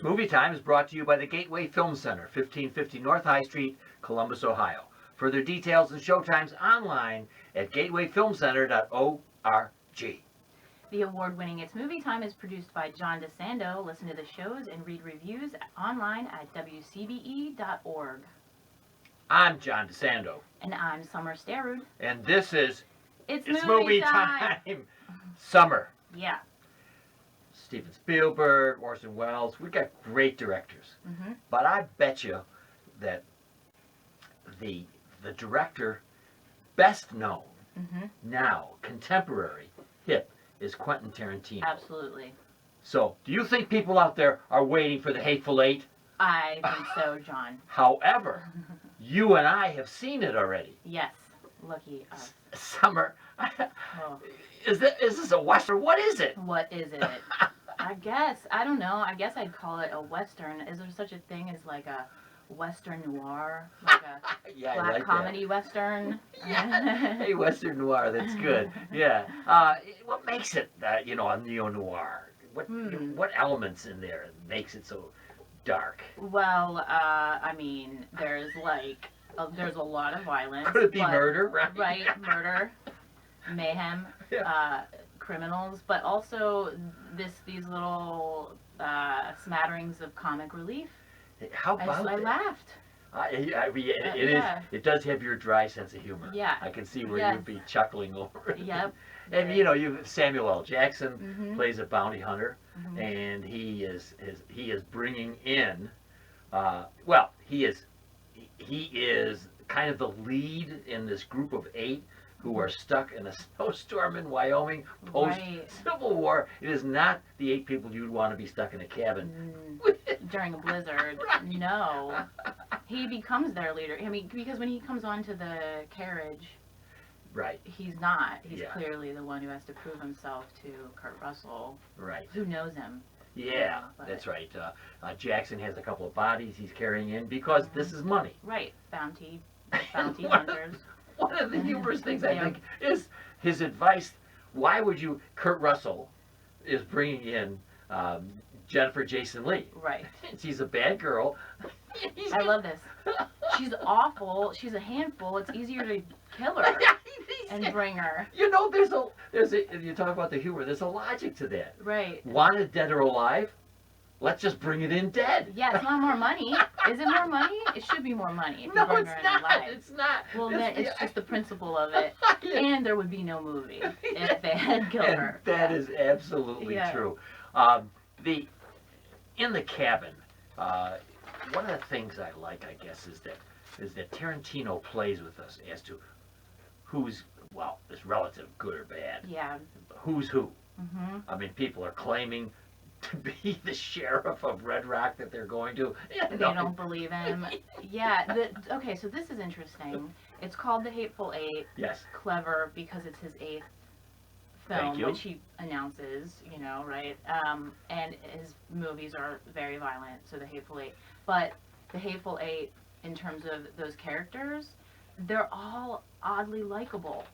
It's Movie Time is brought to you by the Gateway Film Center, 1550 North High Street, Columbus, Ohio. Further details and showtimes online at gatewayfilmcenter.org. The award-winning It's Movie Time is produced by John DeSando. Listen to the shows and read reviews online at WCBE.org. I'm John DeSando. And I'm Sommer Sterud. And this is It's Movie Time. Summer. Yeah. Steven Spielberg, Orson Welles. We've got great directors. Mm-hmm. But I bet you that the director best known now, contemporary, hip, is Quentin Tarantino. Absolutely. So, do you think people out there are waiting for the Hateful Eight? I think so, John. However, you and I have seen it already. Yes. Lucky us. Summer, Oh. is this a Western? What is it? What is it? I don't know. I guess I'd call it a Western. Is there such a thing as like a Western noir? Like a Yeah, black I like comedy Western? Yeah. Hey, Western noir, that's good. Yeah. What makes it, a neo-noir? What elements in there makes it so dark? Well, I mean, there's there's a lot of violence. Could it be murder? Right, murder, mayhem, Yeah. criminals, but also these little smatterings of comic relief. How about I that? laughed. It does have your dry sense of humor. Yeah. I can see where you'd be chuckling over it. Yep. And Samuel L. Jackson plays a bounty hunter, Mm-hmm. and he is bringing in, he is kind of the lead in this group of 8 who are stuck in a snowstorm in Wyoming post-Civil War. It is not the 8 people you'd want to be stuck in a cabin during a blizzard. Right. No. He becomes their leader. I mean, because when he comes onto the carriage, right. he's not. He's Yeah. clearly the one who has to prove himself to Kurt Russell, Right. who knows him. Yeah, that's right. Jackson has a couple of bodies he's carrying in because this is money. Right. Bounty hunters. One of the humorous things, I think, is his advice. Why would you... Kurt Russell is bringing in Jennifer Jason Leigh. Right. She's a bad girl. I love this. She's awful. She's a handful. It's easier to kill her and bring her. There's a you talk about the humor. There's a logic to that. Right. Wanted dead or alive? Let's just bring it in dead. Yeah, it's not more money. Is it more money? It should be more money. If No, you bring it's her in not. alive. It's not. Well, then it's just the principle of it. And there would be no movie if they had killed And her. that is absolutely true. In the cabin, one of the things I like, I guess, is that Tarantino plays with us as to who's, is relative good or bad. Yeah. Who's who. Mm-hmm. I mean, people are claiming to be the sheriff of Red Rock that they're going to. They don't believe him. Yeah. Okay, so this is interesting. It's called The Hateful Eight. Yes. Clever because it's his 8th film, which he announces, right? And his movies are very violent, so The Hateful Eight. But The Hateful Eight, in terms of those characters, they're all oddly likable.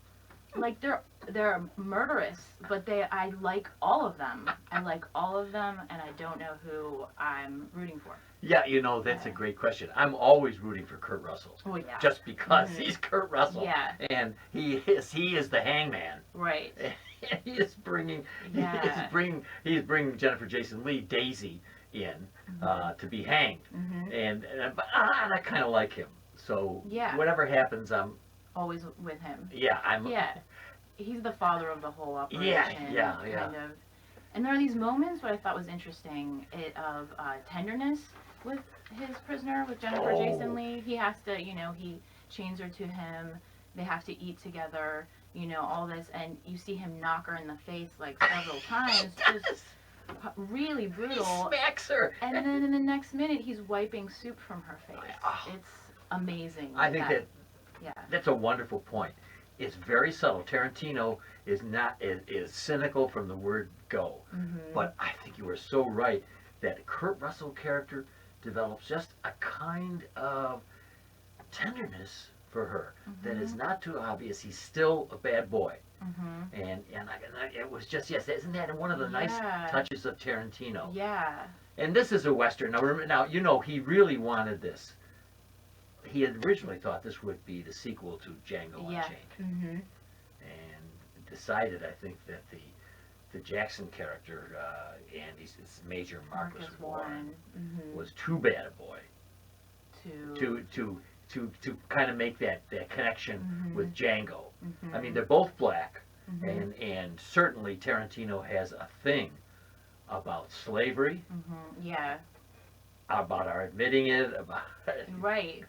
Like, they're murderous, but I like all of them. I like all of them, and I don't know who I'm rooting for. Yeah, that's a great question. I'm always rooting for Kurt Russell. Oh, yeah. Just because he's Kurt Russell. Yeah. And he is the hangman. Right. He's bringing Jennifer Jason Leigh, Daisy, in to be hanged. And I kind of like him. So whatever happens, I'm always with him. Yeah, he's the father of the whole operation. Yeah. Kind of. And there are these moments what I thought was interesting of tenderness with his prisoner, with Jennifer Jason Leigh. He has to, he chains her to him. They have to eat together. All this, and you see him knock her in the face like several times. Just really brutal. He smacks her. And then in the next minute, he's wiping soup from her face. It's amazing. I think that's a wonderful point. It's very subtle. Tarantino is cynical from the word go. But I think you are so right that Kurt Russell character develops just a kind of tenderness for her that is not too obvious. He's still a bad boy. It was just, yes, isn't that one of the nice touches of Tarantino? Yeah. And this is a Western. Now, you know, he really wanted this. He had originally thought this would be the sequel to Django Unchained. And decided, I think, that the Jackson character, Andy's Major Marcus Warren, was too bad a boy to kind of make that connection with Django. I mean, they're both black, and certainly Tarantino has a thing about slavery. Yeah. About our admitting it. About right.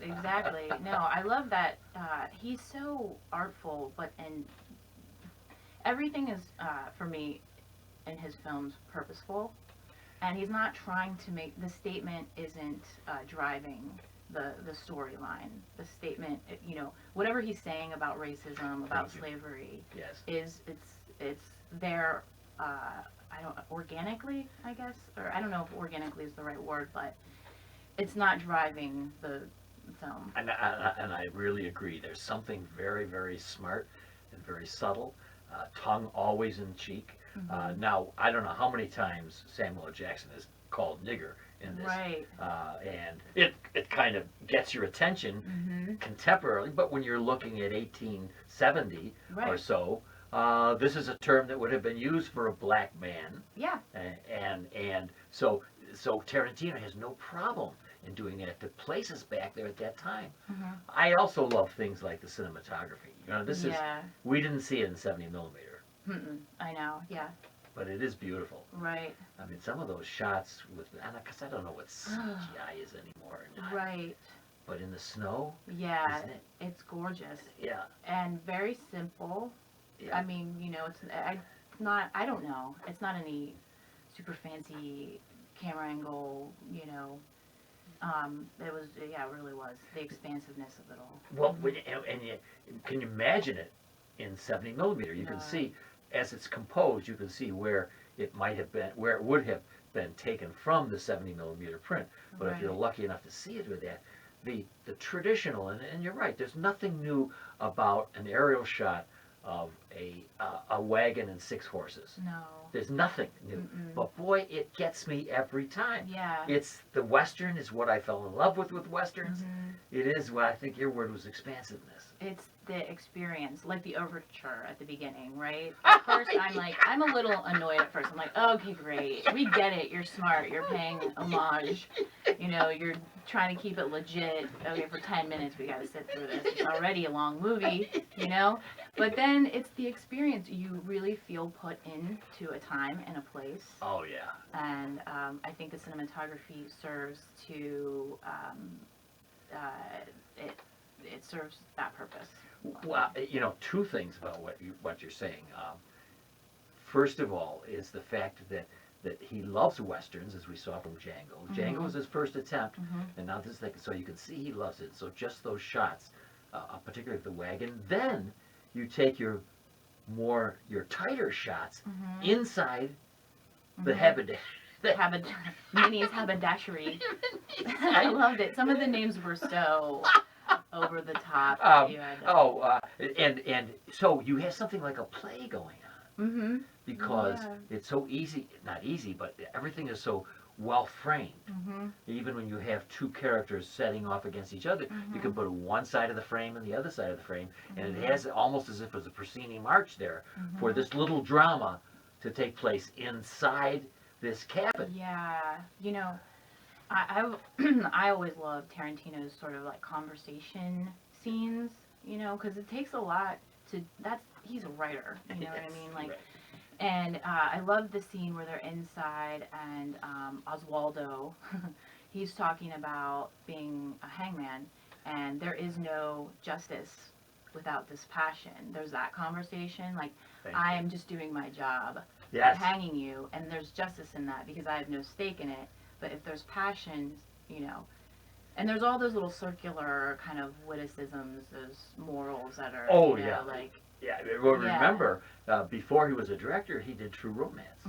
Exactly. No, I love that. He's so artful, and everything is, for me, in his films, purposeful. And he's not trying to make, the statement isn't driving the storyline. The statement, you know, whatever he's saying about racism, about slavery, it's there, organically, I guess, or I don't know if organically is the right word, but it's not driving the film. And I really agree. There's something very, very smart and very subtle. Tongue always in cheek. Now, I don't know how many times Samuel L. Jackson is called nigger in this. Right. And it kind of gets your attention contemporarily, but when you're looking at 1870 or so, this is a term that would have been used for a black man. Yeah. And so Tarantino has no problem in doing that to place us back there at that time. I also love things like the cinematography. You know, this is, we didn't see it in 70 millimeter. I know, yeah. But it is beautiful. Right. I mean, some of those shots with, because I don't know what CGI is anymore. Right. But in the snow, yeah, isn't it? It's gorgeous. Yeah. And very simple. Yeah. I mean, you know, I don't know. It's not any super fancy camera angle, you know. It was, it really was. The expansiveness of it all. Well, can you imagine it in 70 millimeter? You can see, as it's composed, you can see where it might have been, where it would have been taken from the 70 millimeter print. But if you're lucky enough to see it with that, the traditional, and you're right, there's nothing new about an aerial shot of a wagon and 6 horses. No. There's nothing new. But boy, it gets me every time. Yeah. It's the Western is what I fell in love with Westerns. It is what I think your word was, expansiveness. It's the experience, like the overture at the beginning, right? At first, I'm a little annoyed at first. I'm like, okay, great. We get it. You're smart. You're paying homage. You know, you're trying to keep it legit. Okay, for 10 minutes, we got to sit through this. It's already a long movie, you know? But then it's the experience. You really feel put into a time and a place. Oh, yeah. And I think the cinematography serves to, it serves that purpose. Well, you know, 2 things about what you're saying. First of all, is the fact that he loves Westerns, as we saw from Django. Django was his first attempt, and now this thing, so you can see he loves it. So just those shots, particularly the wagon, then you take your tighter shots inside the Minnie's haberdashery. I loved it. Some of the names were so over the top. And so you have something like a play going on. Because it's so easy, not easy, but everything is so well framed. Even when you have 2 characters setting off against each other, you can put one side of the frame and the other side of the frame, and it has almost as if it was a Puccini march there for this little drama to take place inside this cabin. Yeah, you know, I always love Tarantino's sort of like conversation scenes, you know, because it takes a lot to, he's a writer, you know what I mean? Like, and I love the scene where they're inside and Oswaldo, he's talking about being a hangman, and there is no justice without this passion. There's that conversation, like, I am just doing my job, hanging you, and there's justice in that because I have no stake in it. But if there's passion, you know, and there's all those little circular kind of witticisms, those morals that are, like. Yeah, well, remember, before he was a director, he did True Romance.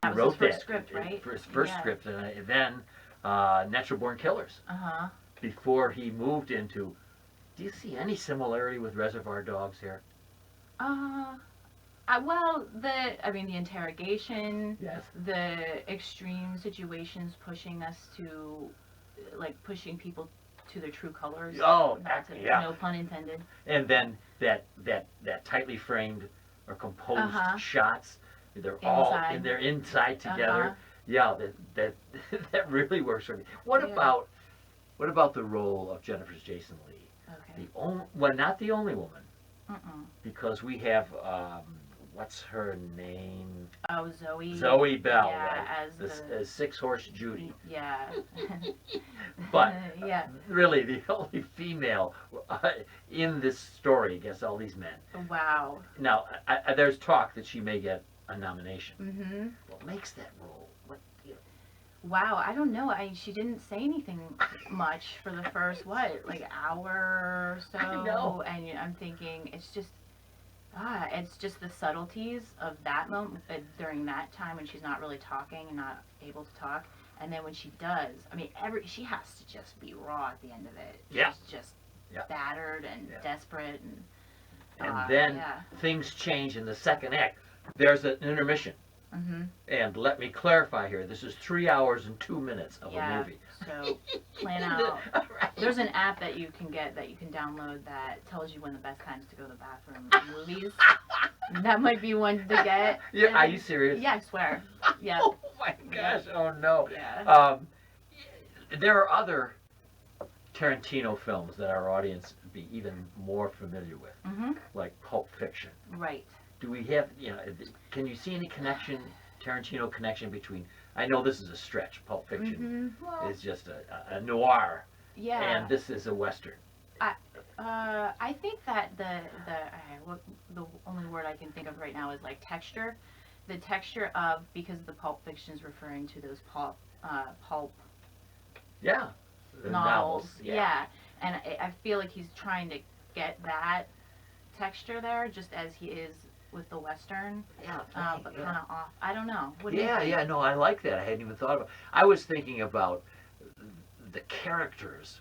That was his first script, right? For his first script, and then Natural Born Killers. Before he moved into, do you see any similarity with Reservoir Dogs here? Well, the interrogation, Yes. the extreme situations pushing us to, like, pushing people to their true colors. Oh, yeah. No pun intended. And then that tightly framed or composed shots, Inside. they're inside together. Yeah, that that really works for me. What about the role of Jennifer Jason Leigh? Okay. Well, not the only woman, Mm-mm. because we have what's her name? Oh, Zoe. Zoe Bell, Yeah, right? as As Six Horse Judy. Yeah. But yeah. really, the only female in this story against all these men. Wow. Now, there's talk that she may get a nomination. Mm-hmm. What makes that role? Wow, I don't know. She didn't say anything much for the first hour or so. I know. And I'm thinking it's just the subtleties of that moment during that time when she's not really talking and not able to talk, and then when she does, she has to just be raw at the end of it. Yeah. She's just battered and desperate, and then things change in the second act. There's an intermission. Mm-hmm. And let me clarify here, this is 3 hours and 2 minutes of a movie. So plan out. There's an app that you can download that tells you when the best times to go to the bathroom in movies. That might be one to get. Yeah, are you serious? Yeah, I swear. Yeah. Oh my gosh, oh no. Yeah. There are other Tarantino films that our audience would be even more familiar with, like Pulp Fiction. Right. Do we have, can you see any connection, Tarantino connection between, I know this is a stretch, Pulp Fiction is just a noir, and this is a Western. I think that the only word I can think of right now is like texture. The texture of, because the Pulp Fiction is referring to those pulp Yeah. The novels. Yeah. And I feel like he's trying to get that texture there, just as he is with the Western, but kind of off. I don't know. What do you think? No, I like that. I hadn't even thought about it. I was thinking about the characters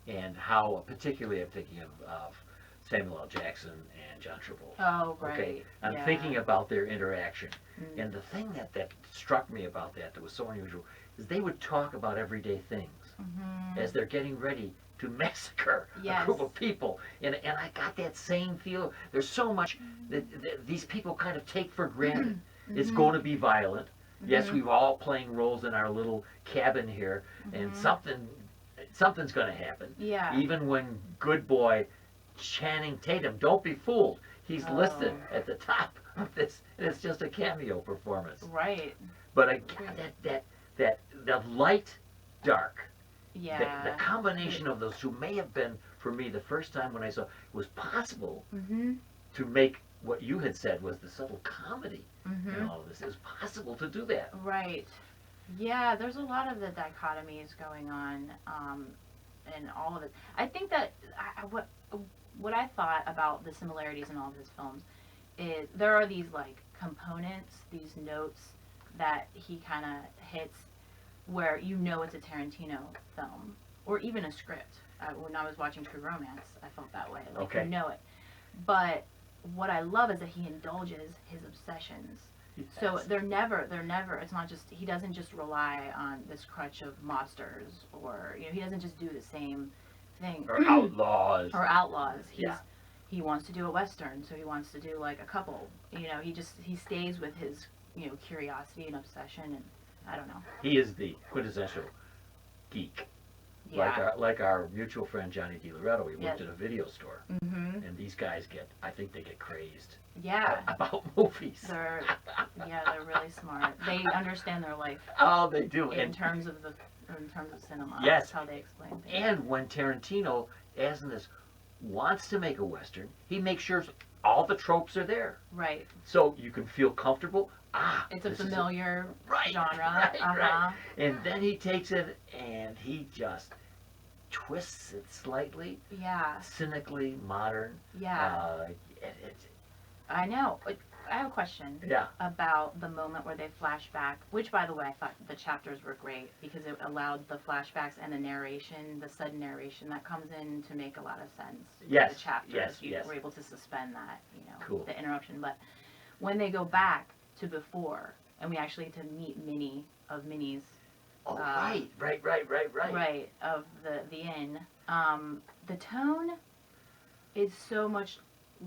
and how, particularly I'm thinking of Samuel L. Jackson and John Travolta. Oh, right. Okay? I'm thinking about their interaction. And the thing that struck me about that was so unusual is they would talk about everyday things as they're getting ready to massacre a group of people, and I got that same feel. There's so much that these people kind of take for granted. It's going to be violent. Yes, we're all playing roles in our little cabin here, and something's going to happen. Yeah. Even when good boy Channing Tatum, don't be fooled. He's listed at the top of this, and it's just a cameo performance. Right. But again, that the light, dark. Yeah. The combination of those two may have been, for me, the first time when I saw it was possible to make what you had said was the subtle comedy in all of this. It was possible to do that. Right. Yeah, there's a lot of the dichotomies going on in all of it. I think that what I thought about the similarities in all of his films is there are these components, these notes that he kind of hits where it's a Tarantino film, or even a script. When I was watching True Romance, I felt that way. You know it. But what I love is that he indulges his obsessions. Yes. So they're never, it's not just, he doesn't just rely on this crutch of mobsters, or, he doesn't just do the same thing. Or outlaws. He wants to do a Western, so he wants to do a couple. He stays with his, curiosity and obsession, and I don't know. He is the quintessential geek. Yeah. Like our mutual friend Johnny DiLoretto. He worked at a video store. And these guys I think they get craised. Yeah. About movies. They're really smart. They understand their life. Oh, they do. In terms of cinema. Yes. That's how they explain things. And when Tarantino, as in this, wants to make a Western, he makes sure all the tropes are there. Right. So you can feel comfortable. It's a familiar genre. Right. And then he takes it and he just twists it slightly. Yeah. Cynically modern. Yeah. I know. I have a question. Yeah. About the moment where they flash back, which, by the way, I thought the chapters were great because it allowed the flashbacks and the narration, the sudden narration that comes in to make a lot of sense. Yes. The chapters, Yes. you Yes. were able to suspend that, Cool. the interruption. But when they go back to before, and we actually get to meet Minnie's. Oh, right, Of the inn. The tone is so much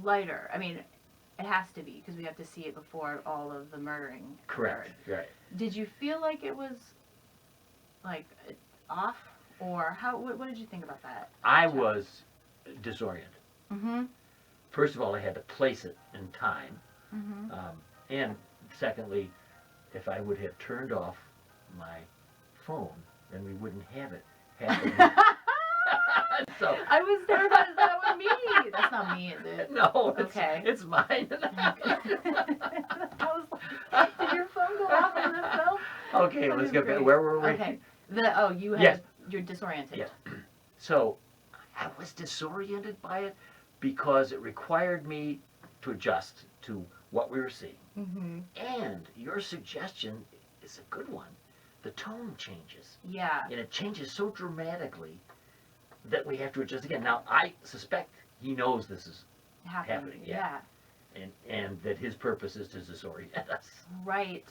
lighter. I mean, it has to be because we have to see it before all of the murdering. Correct. occurred. Right. Did you feel like it was like off, or how? What did you think about that? I was disoriented. Mm-hmm. First of all, I had to place it in time, Mm-hmm. and secondly, if I would have turned off my phone, then we wouldn't have it happening. So I was there. That was me. That's not me, is it? no, Okay. it's mine. I was like, did your phone go off in this film? Okay, That let's is get back. great. Where were we? Okay. You're disoriented. Yes. So I was disoriented by it because it required me to adjust to what we were seeing. Mm-hmm. And your suggestion is a good one. The tone changes. Yeah. And it changes so dramatically that we have to adjust again. Now, I suspect he knows this is happening, yeah. And that his purpose is to disorient us. Right.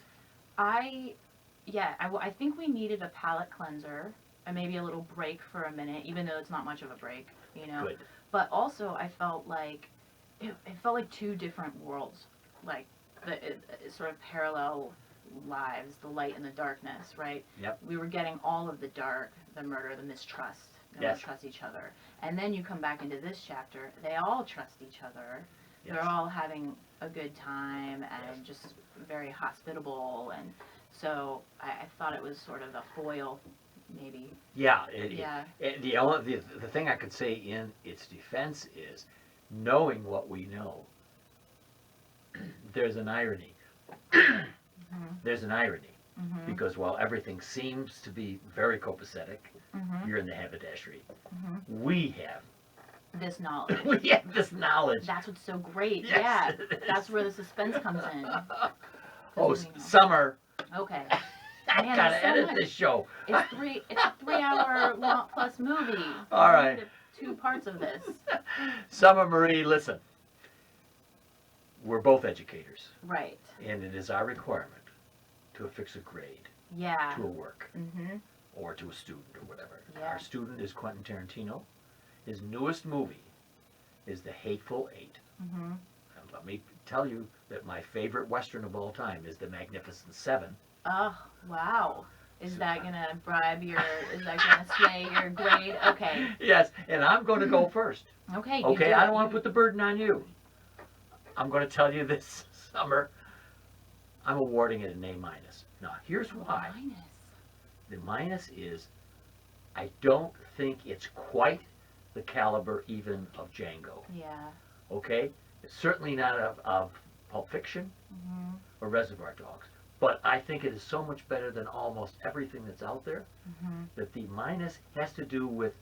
I think we needed a palate cleanser and maybe a little break for a minute, even though it's not much of a break, Good. But also, I felt like it felt like two different worlds, like sort of parallel lives, the light and the darkness, right? Yep. We were getting all of the dark, the murder, the mistrust. They Yes. all trust each other. And then you come back into this chapter, they all trust each other. Yes. They're all having a good time and just very hospitable. And so I thought it was sort of a foil, maybe. Yeah. The thing I could say in its defense is, knowing what we know, there's an irony. Mm-hmm. There's an irony. Mm-hmm. Because while everything seems to be very copacetic, Mm-hmm. you're in the haberdashery. Mm-hmm. We have This knowledge. this knowledge. That's what's so great. Yes, Yeah. it is. That's where the suspense comes in. Oh, we know. Summer. Okay. I Man, gotta there's so edit much. this show. It's a 3-hour long plus movie. All We right. needed 2 parts of this. Sommer Marie, listen. We're both educators, Right. and it is our requirement to affix a grade Yeah. to a work Mm-hmm. or to a student or whatever. Yeah. Our student is Quentin Tarantino. His newest movie is The Hateful Eight. Mm-hmm. And let me tell you that my favorite Western of all time is The Magnificent Seven. Oh, wow. Is that gonna sway your grade? Okay. Yes, and I'm going to go first. Okay. you Okay, do I it. don't want to put the burden on you. I'm going to tell you this summer, I'm awarding it an A-. Now, here's why. Minus. The minus is, I don't think it's quite the caliber even of Django. Yeah. Okay? It's certainly not of Pulp Fiction Mm-hmm. or Reservoir Dogs. But I think it is so much better than almost everything that's out there Mm-hmm. that the minus has to do with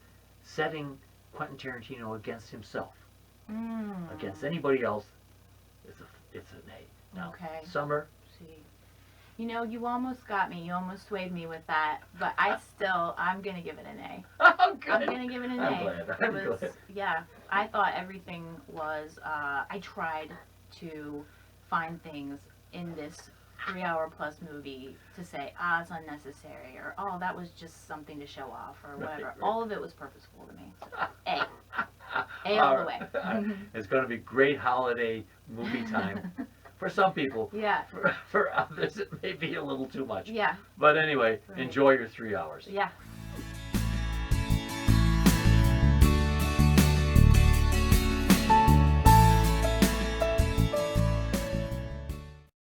setting Quentin Tarantino against himself. Mm. Against anybody else, it's an A. Now, Okay. Summer, See. You almost got me. You almost swayed me with that. But I'm going to give it an A. oh, good. I'm going to give it an I'm A. glad. I'm It was, glad. yeah. I thought everything was, I tried to find things in this 3-hour plus movie to say, it's unnecessary, or, that was just something to show off, or whatever. Right. All of it was purposeful to me. So, A. A All all the way. right. It's going to be great holiday movie time for some people. Yeah. For others, it may be a little too much. Yeah. But anyway, Right. enjoy your 3 hours. Yeah.